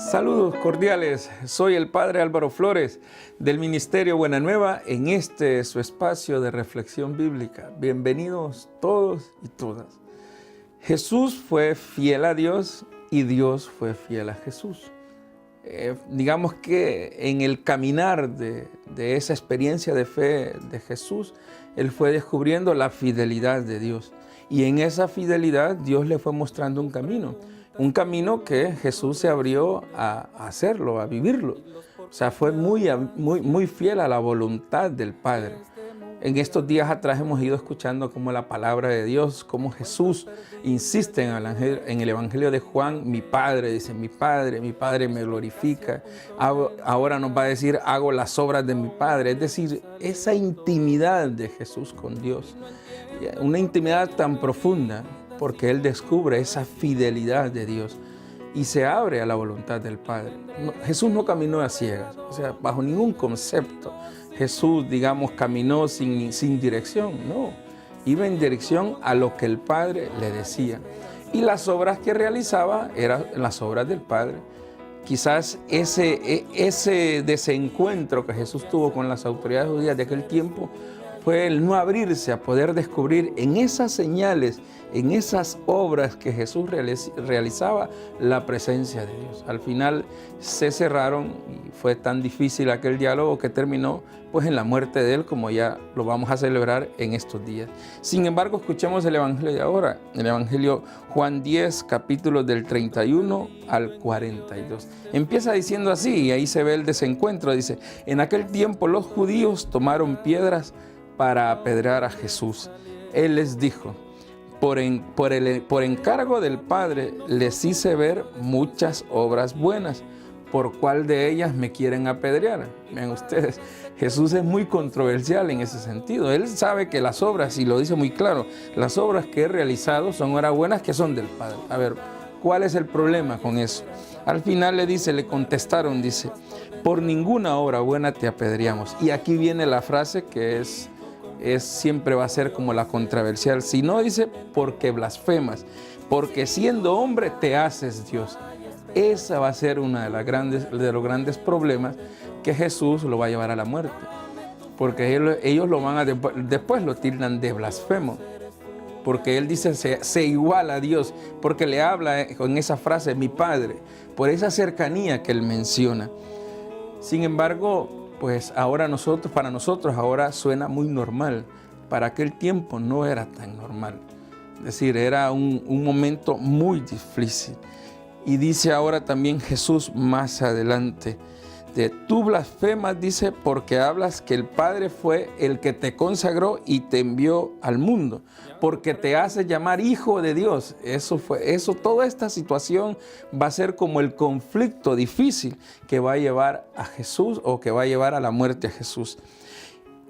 Saludos cordiales, soy el Padre Álvaro Flores del Ministerio Buena Nueva en este su espacio de reflexión bíblica. Bienvenidos todos y todas. Jesús fue fiel a Dios y Dios fue fiel a Jesús. Digamos que en el caminar de esa experiencia de fe de Jesús, Él fue descubriendo la fidelidad de Dios. Y en esa fidelidad Dios le fue mostrando un camino que Jesús se abrió a hacerlo, a vivirlo. O sea, fue muy fiel a la voluntad del Padre. En estos días atrás hemos ido escuchando cómo la palabra de Dios, cómo Jesús insiste en el Evangelio de Juan, mi Padre, dice, mi Padre me glorifica. Ahora nos va a decir, hago las obras de mi Padre. Es decir, esa intimidad de Jesús con Dios, una intimidad tan profunda, porque Él descubre esa fidelidad de Dios y se abre a la voluntad del Padre. Jesús no caminó a ciegas, o sea, bajo ningún concepto. Jesús, digamos, caminó sin dirección, no. Iba en dirección a lo que el Padre le decía. Y las obras que realizaba eran las obras del Padre. Quizás ese desencuentro que Jesús tuvo con las autoridades judías de aquel tiempo fue el no abrirse a poder descubrir en esas señales, en esas obras que Jesús realizaba, la presencia de Dios. Al final se cerraron y fue tan difícil aquel diálogo que terminó pues en la muerte de Él, como ya lo vamos a celebrar en estos días. Sin embargo, escuchemos el Evangelio de ahora, el Evangelio Juan 10, capítulos del 31 al 42. Empieza diciendo así, y ahí se ve el desencuentro, dice, en aquel tiempo los judíos tomaron piedras para apedrear a Jesús. Él les dijo, por encargo del Padre les hice ver muchas obras buenas. ¿Por cuál de ellas me quieren apedrear? Vean ustedes, Jesús es muy controversial en ese sentido. Él sabe que las obras, y lo dice muy claro, las obras que he realizado son obras buenas que son del Padre. A ver, ¿cuál es el problema con eso? Al final le contestaron, dice, por ninguna obra buena te apedreamos. Y aquí viene la frase que siempre va a ser como la controversial. Si no, dice, porque blasfemas, porque siendo hombre te haces Dios. Esa va a ser una de los grandes problemas que Jesús lo va a llevar a la muerte. Porque ellos después lo tildan de blasfemo. Porque Él dice, se iguala a Dios, porque le habla con esa frase, mi Padre, por esa cercanía que Él menciona. Sin embargo, pues para nosotros ahora suena muy normal. Para aquel tiempo no era tan normal. Es decir, era un momento muy difícil. Y dice ahora también Jesús más adelante, tú blasfemas, dice, porque hablas que el Padre fue el que te consagró y te envió al mundo, porque te hace llamar hijo de Dios. Toda esta situación va a ser como el conflicto difícil que va a llevar a Jesús o que va a llevar a la muerte a Jesús.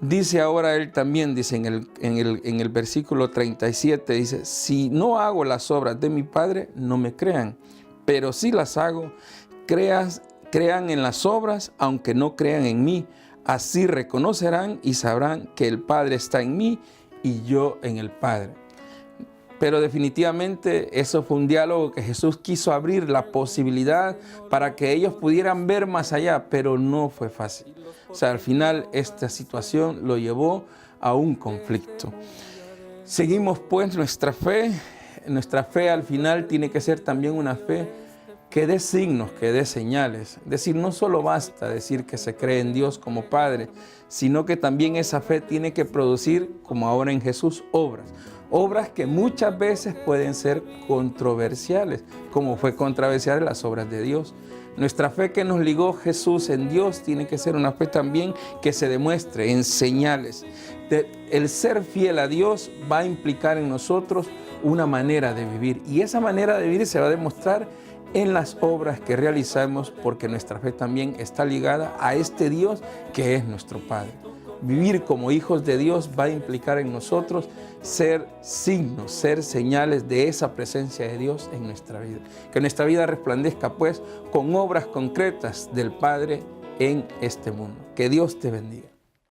Dice ahora Él también, dice en el versículo 37, dice, si no hago las obras de mi Padre, no me crean. Pero si las hago, crean en las obras, aunque no crean en mí. Así reconocerán y sabrán que el Padre está en mí y yo en el Padre. Pero definitivamente eso fue un diálogo que Jesús quiso abrir la posibilidad para que ellos pudieran ver más allá, pero no fue fácil. O sea, al final esta situación lo llevó a un conflicto. Seguimos pues nuestra fe. Nuestra fe al final tiene que ser también una fe que dé signos, que dé señales. Es decir, no solo basta decir que se cree en Dios como Padre, sino que también esa fe tiene que producir, como ahora en Jesús, obras que muchas veces pueden ser controversiales, como fue controversial las obras de Dios. Nuestra fe que nos ligó Jesús en Dios tiene que ser una fe también que se demuestre en señales. El ser fiel a Dios va a implicar en nosotros una manera de vivir, y esa manera de vivir se va a demostrar en las obras que realizamos, porque nuestra fe también está ligada a este Dios que es nuestro Padre. Vivir como hijos de Dios va a implicar en nosotros ser signos, ser señales de esa presencia de Dios en nuestra vida. Que nuestra vida resplandezca pues con obras concretas del Padre en este mundo. Que Dios te bendiga.